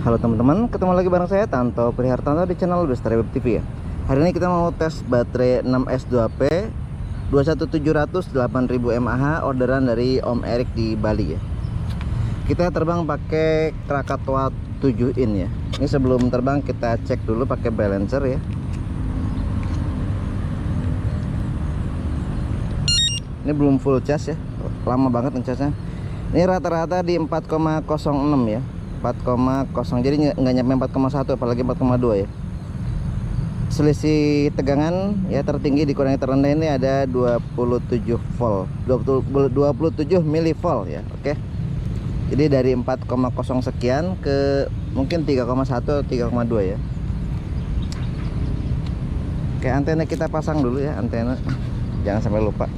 Halo teman-teman, ketemu lagi bareng saya Tanto Prihartanto di channel Bestari Web TV ya. Hari ini kita mau tes baterai 6S2P 21700 8000 mAh orderan dari Om Erik di Bali ya. Kita terbang pakai Krakatau 7 in ya. Ini sebelum terbang kita cek dulu pakai balancer ya. Ini belum full charge ya, lama banget ngecasnya. Ini rata-rata di 4,06 ya, 4,0, jadi nggak nyampe 4,1 apalagi 4,2 ya. Selisih tegangan ya tertinggi dikurangi terendah ini ada 27 volt, 27 milivolt ya. Oke, jadi dari 4,0 sekian ke mungkin 3,1 atau 3,2 ya. Oke, antena kita pasang dulu ya, antena jangan sampai lupa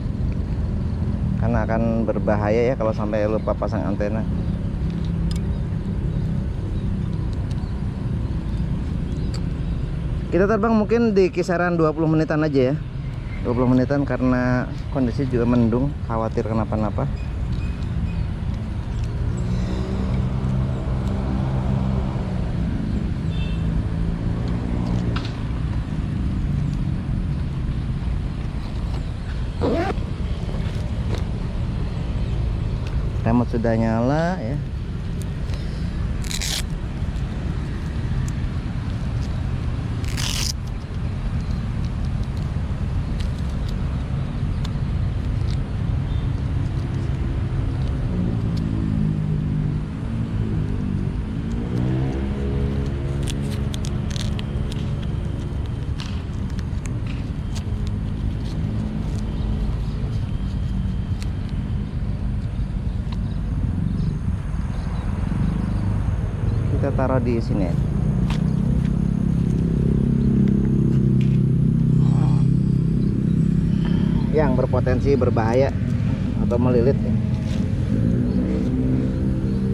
karena akan berbahaya ya kalau sampai lupa pasang antena. Kita terbang mungkin di kisaran 20 menitan aja ya, 20 menitan karena kondisi juga mendung, khawatir kenapa-napa. Remote sudah nyala ya. Kita taruh di sini ya. Yang berpotensi berbahaya atau melilit ya.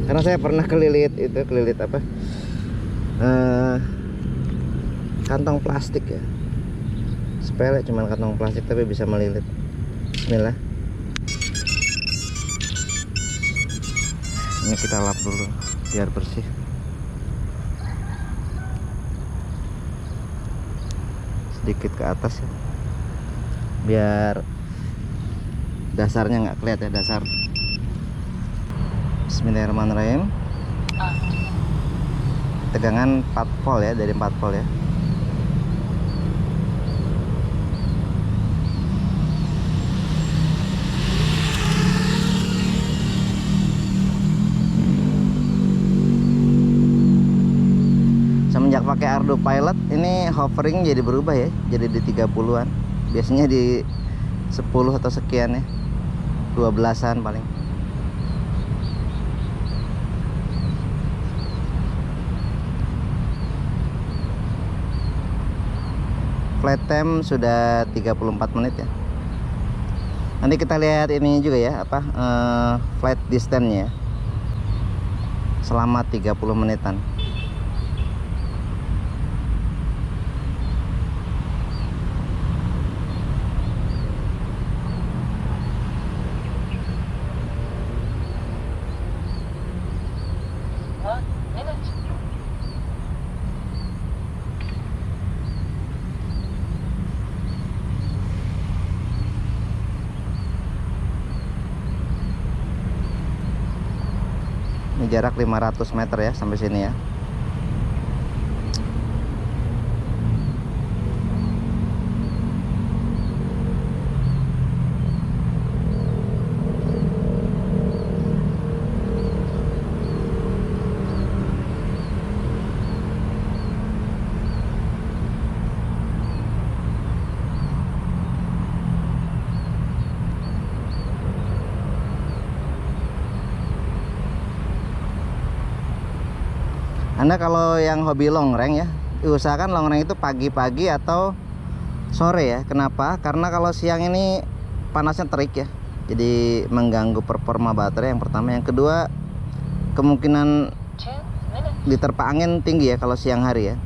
Karena saya pernah kelilit apa kantong plastik ya, sepele cuman kantong plastik tapi bisa melilit. Bismillah, ini kita lap dulu biar bersih. Sedikit ke atas ya, biar dasarnya nggak kelihatan ya, dasar. Bismillahirrahmanirrahim. Tegangan 4 volt ya, dari 4 volt ya. Semenjak pakai Arduino Pilot ini hovering jadi berubah ya, jadi di 30-an. Biasanya di 10 atau sekian ya, 12-an paling. Flight time sudah 34 menit ya. Nanti kita lihat ini juga ya, apa flight distance-nya ya, selama 30 menitan. Ini jarak 500 meter ya sampai sini ya. Anda kalau yang hobi long range ya, usahakan long range itu pagi-pagi atau sore ya. Kenapa? Karena kalau siang ini panasnya terik ya, jadi mengganggu performa baterai yang pertama. Yang kedua, kemungkinan diterpa angin tinggi ya kalau siang hari ya.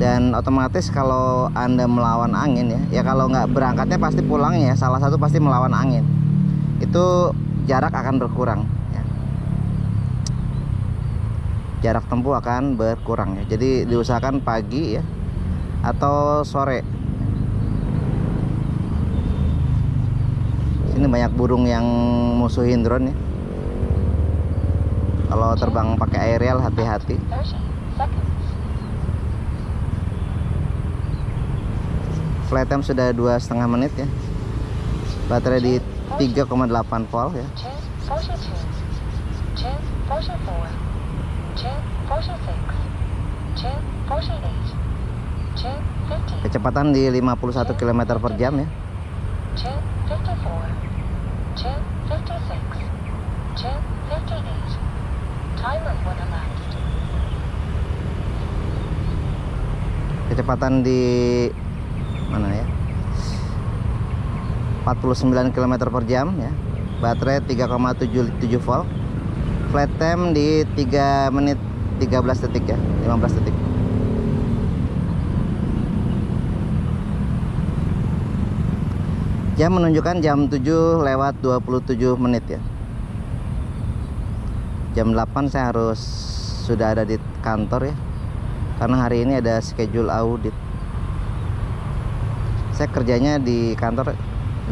Dan otomatis kalau Anda melawan angin ya kalau nggak berangkatnya pasti pulangnya ya, salah satu pasti melawan angin. Itu jarak akan berkurang. jarak tempuh akan berkurang ya. Jadi diusahakan pagi ya atau sore. Sini banyak burung yang musuhin drone ya. Kalau terbang pakai aerial hati-hati. Flight time sudah 2,5 menit ya. Baterai di 3,8 volt ya. Kecepatan di 51 km per jam ya. Kecepatan di mana ya, 49 km per jam ya. Baterai 3,77 volt. Flight time di 3 menit 13 detik ya, 15 detik. Jam menunjukkan jam 7 lewat 27 menit ya. Jam 8 saya harus sudah ada di kantor ya, karena hari ini ada schedule audit. Saya kerjanya di kantor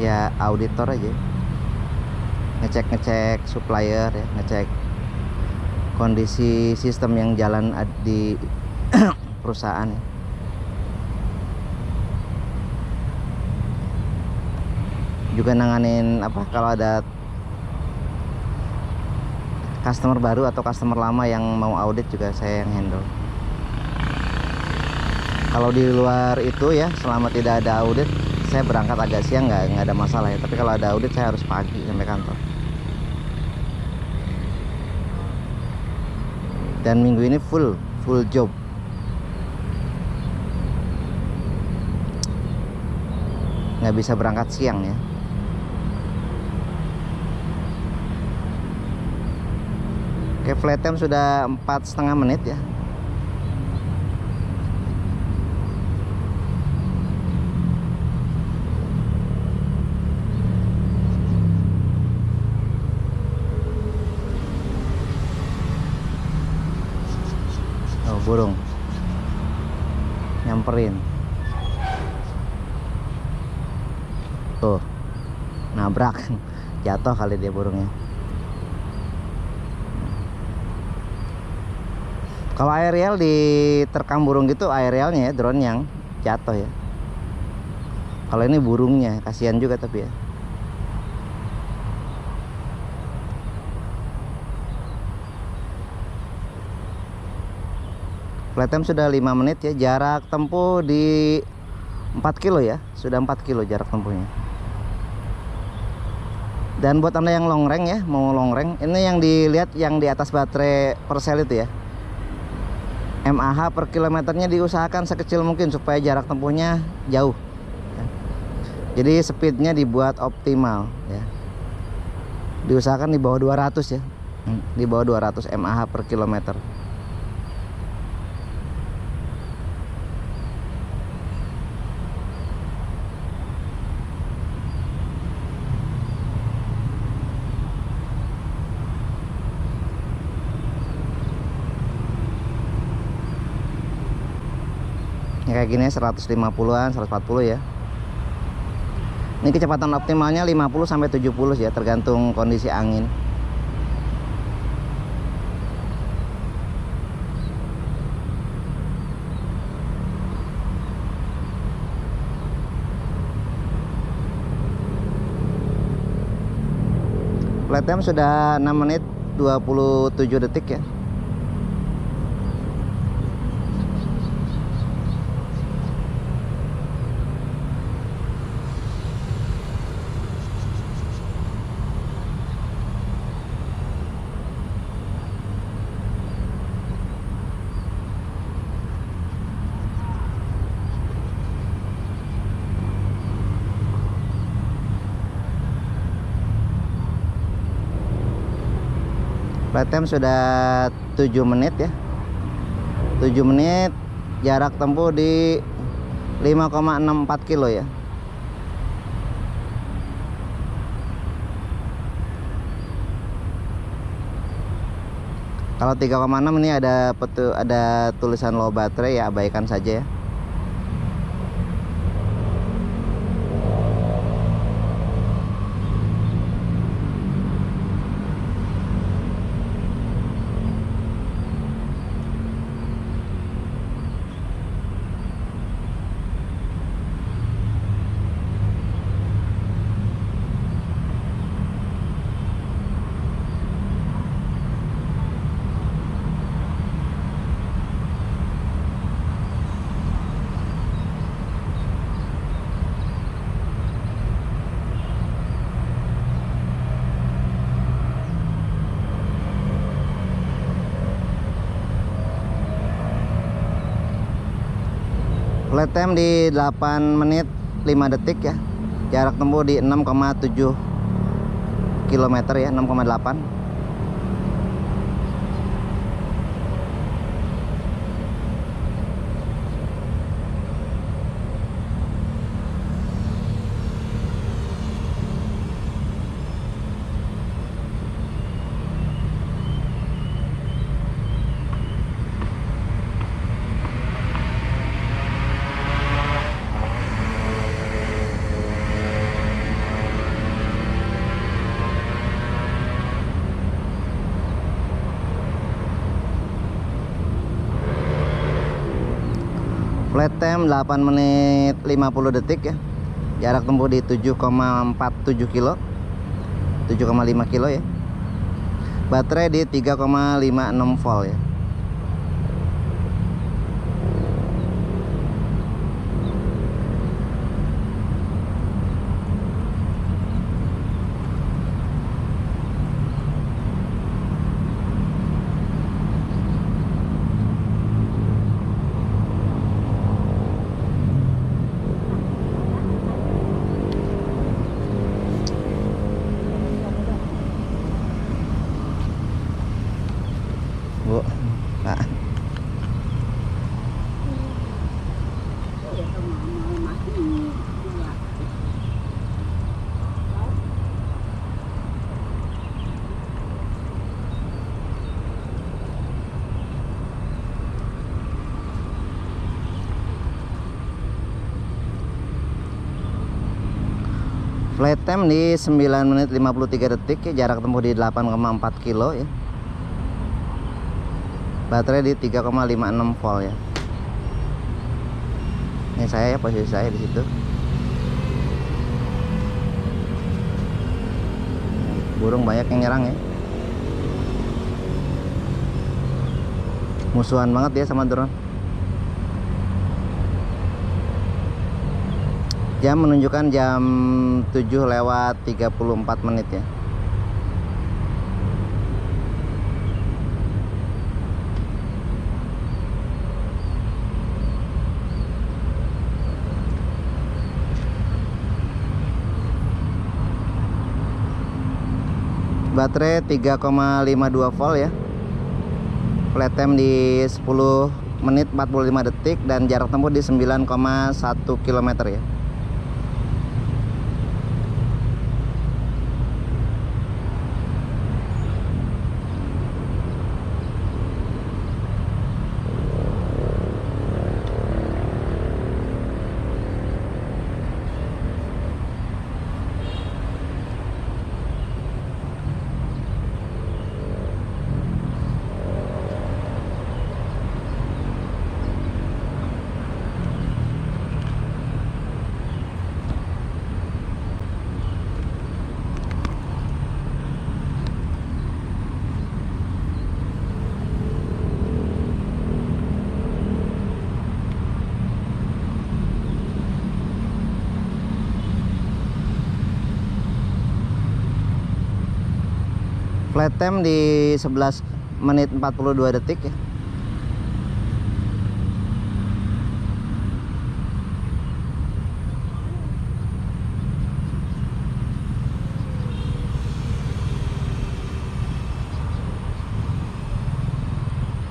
ya, auditor aja, ngecek supplier ya, ngecek kondisi sistem yang jalan di perusahaan ya. Juga nanganin apa, kalau ada customer baru atau customer lama yang mau audit juga saya yang handle. Kalau di luar itu ya, selama tidak ada audit, saya berangkat agak siang, nggak ada masalah ya. Tapi kalau ada audit saya harus pagi sampai kantor. Dan minggu ini full job. Nggak bisa berangkat siang ya. Oke, flight time sudah 4,5 menit ya. Oh, burung nyamperin. Tuh, nabrak. Jatuh kali dia burungnya. Kalau aerial diterkam burung gitu, aerialnya ya, drone yang jatuh ya. Kalau ini burungnya, kasihan juga tapi ya. Flight time sudah 5 menit ya. Jarak tempuh di 4 kilo ya. Sudah 4 kilo jarak tempuhnya. Dan buat Anda yang long range ya, mau long range, ini yang dilihat yang di atas baterai Persel itu ya. MAH per kilometernya diusahakan sekecil mungkin supaya jarak tempuhnya jauh ya. Jadi speednya dibuat optimal ya. Diusahakan di bawah 200 ya. Di bawah 200 MAH per kilometer. Kayak gini 150-an, 140 ya. Ini kecepatan optimalnya 50 sampai 70 ya, tergantung kondisi angin. Flight time sudah 6 menit 27 detik ya. Flight time sudah 7 menit ya. 7 menit, jarak tempuh di 5,64 kilo ya. Kalau 3,6 ini ada tulisan low baterai, ya abaikan saja ya. Flight time di 8 menit 5 detik ya. Jarak tempuh di 6,7 km ya, 6,8. Flight time 8 menit 50 detik ya. Jarak tempuh di 7,47 kilo, 7,5 kilo ya. Baterai di 3,56 volt ya. Bu, Pak. Flight time di 9 menit 53 detik ya. Jarak tempuh di 8,4 kilo ya. Baterai di 3,56 volt ya. Ini saya ya, posisi saya di situ. Burung banyak yang nyerang ya. Musuhan banget dia sama drone. Jam menunjukkan jam 7:34 menit ya. Baterai 3,52 volt ya. Flight time di 10 menit 45 detik dan jarak tempuh di 9,1 km ya. Flight time di 11 menit 42 detik ya.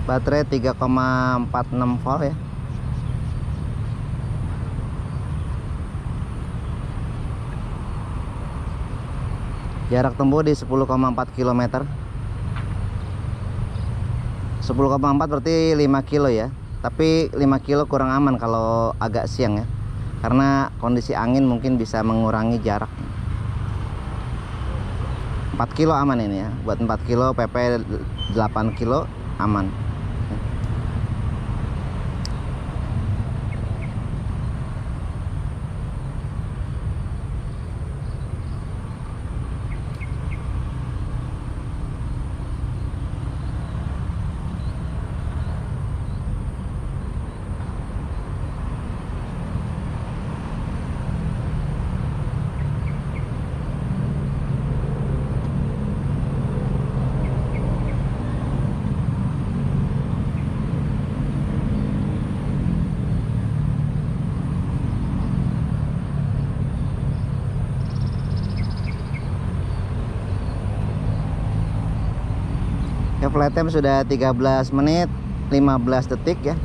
Baterai 3,46 volt ya. Jarak tempuh di 10,4 km. 10,4 berarti 5 kilo ya. Tapi 5 kilo kurang aman kalau agak siang ya, karena kondisi angin mungkin bisa mengurangi jarak. 4 kilo aman ini ya. Buat 4 kilo PP 8 kilo aman. Ya, flight time sudah 13 menit 15 detik ya.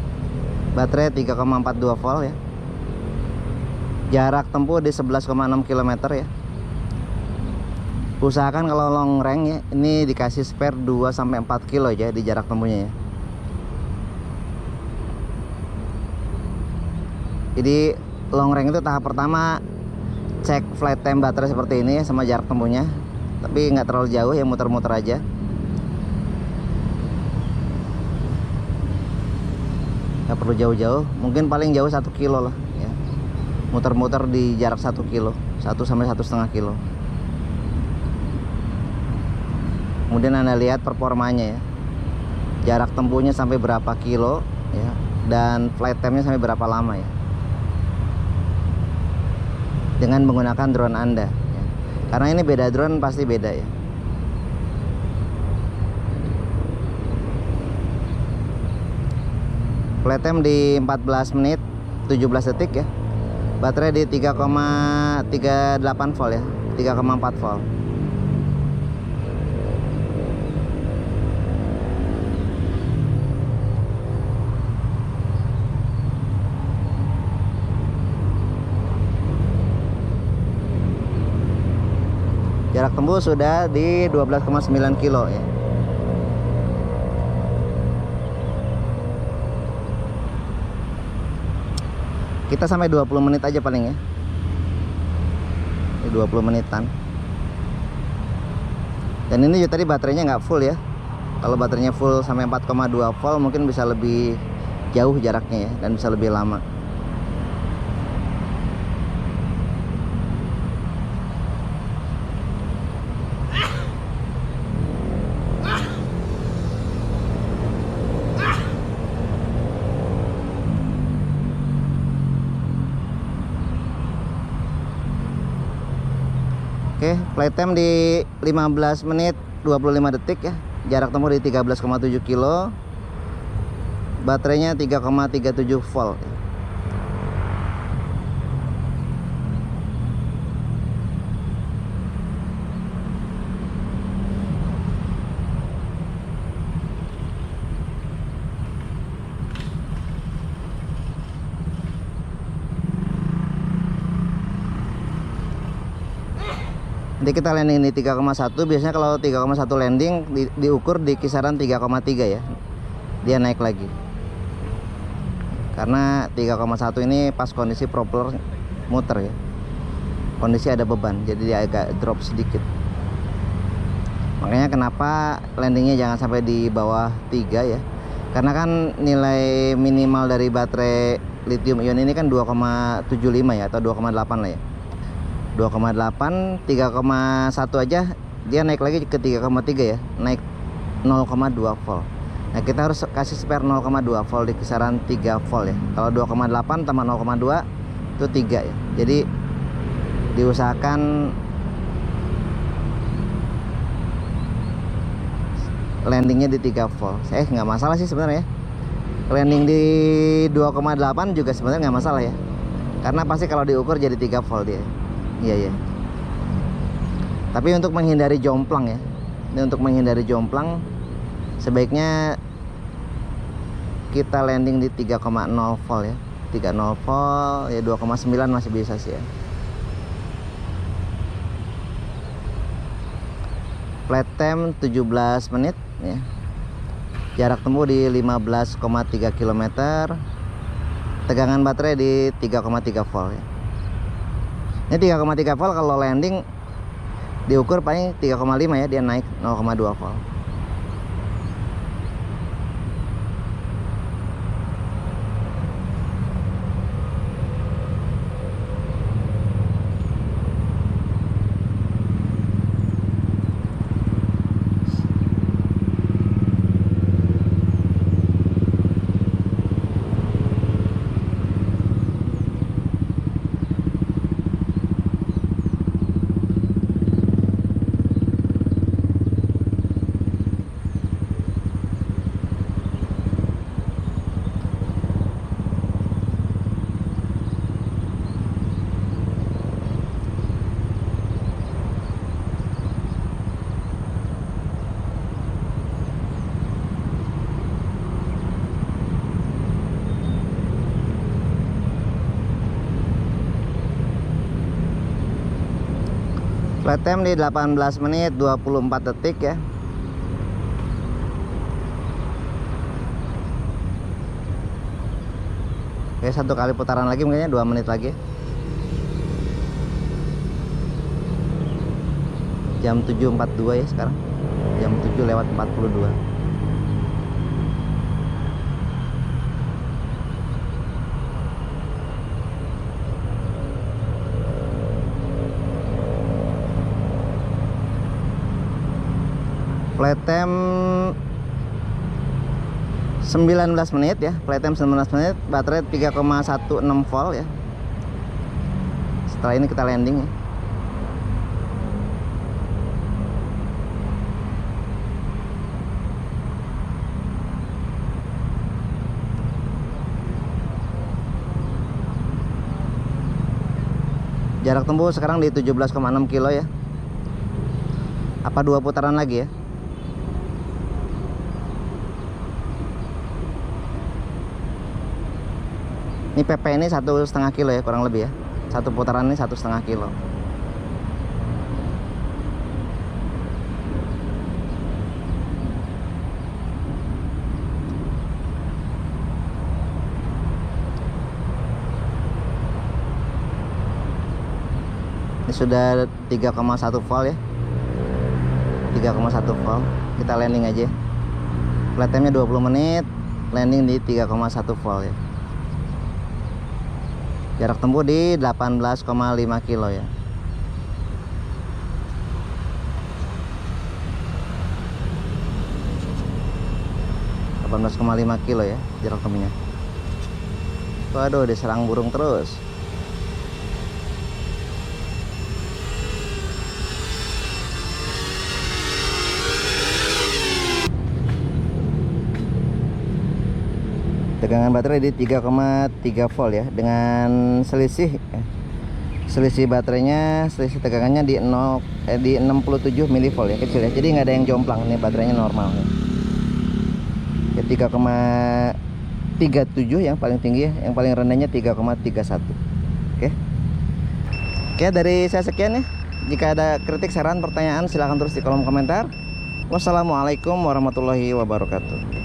Baterai 3,42 volt ya. Jarak tempuh di 11,6 km ya. Usahakan kalau long range ya, ini dikasih spare 2 sampai 4 kilo aja di jarak tempuhnya ya. Jadi long range itu tahap pertama cek flight time baterai seperti ini sama jarak tempuhnya. Tapi nggak terlalu jauh ya, muter-muter aja. Nggak perlu jauh-jauh, mungkin paling jauh 1 kilo lah ya. Muter-muter di jarak 1 kilo, 1 sampai 1,5 kilo. Kemudian Anda lihat performanya ya, jarak tempuhnya sampai berapa kilo ya, dan flight time-nya sampai berapa lama ya, dengan menggunakan drone Anda ya. Karena ini beda drone, pasti beda ya. Flight time di 14 menit 17 detik ya. Baterai di 3,38 volt ya, 3,4 volt. Jarak tempuh sudah di 12,9 kilo ya. Kita sampai 20 menit aja paling ya. Ini 20 menitan. Dan ini juga tadi baterainya nggak full ya. Kalau baterainya full sampai 4,2 volt mungkin bisa lebih jauh jaraknya ya, dan bisa lebih lama. Oke, flight time di 15 menit 25 detik ya. Jarak tempuh di 13,7 kilo. Baterainya 3,37 volt. Nanti kita landing di 3,1. Biasanya kalau 3,1 landing diukur di kisaran 3,3 ya. Dia naik lagi. Karena 3,1 ini pas kondisi propeller muter ya. Kondisi ada beban, jadi dia agak drop sedikit. Makanya kenapa landingnya jangan sampai di bawah 3 ya. Karena kan nilai minimal dari baterai lithium ion ini kan 2,75 ya, atau 2,8 lah ya. 2,8, 3,1 aja dia naik lagi ke 3,3 ya, naik 0,2 volt. Nah, kita harus kasih spare 0,2 volt di kisaran 3 volt ya. Kalau 2,8 tambah 0,2 itu 3 ya. Jadi diusahakan landingnya di 3 volt. Nggak masalah sih sebenarnya. Landing di 2,8 juga sebenarnya nggak masalah ya. Karena pasti kalau diukur jadi 3 volt dia. Iya. Tapi untuk menghindari jomplang ya. Ini untuk menghindari jomplang sebaiknya kita landing di 3,0 volt ya. 3,0 volt ya, 2,9 masih bisa sih ya. Flight time 17 menit ya. Jarak tempuh di 15,3 km. Tegangan baterai di 3,3 volt ya. Ini 3,3 volt, kalau landing diukur paling 3,5 ya, dia naik 0,2 volt. Flight time di 18 menit 24 detik ya. Oke, satu kali putaran lagi, mungkinnya 2 menit lagi. Jam 7.42 ya sekarang. Jam 7:42. Flight time 19 menit ya. Flight time 19 menit, baterai 3,16 volt ya. Setelah ini kita landing ya. Jarak tempuh sekarang di 17,6 kilo ya. Apa 2 putaran lagi ya? Ini PP ini 1,5 kilo ya, kurang lebih ya. Satu putaran ini 1,5 kilo. Ini sudah 3,1 volt ya. 3,1 volt. Kita landing aja. Flight time-nya 20 menit, landing di 3,1 volt ya. Jarak tempuh di 18,5 kilo ya. kilo ya jarak tempuhnya. Waduh, diserang burung terus. Tegangan baterai di 3,3 volt ya, dengan selisih baterainya, selisih tegangannya di 67 mV ya, kecil ya. Jadi nggak ada yang jomplang, ini baterainya normal ya. 3,37 yang paling tinggi ya, yang paling rendahnya 3,31. Oke, dari saya sekian ya. Jika ada kritik, saran, pertanyaan, silahkan tulis di kolom komentar. Wassalamualaikum warahmatullahi wabarakatuh.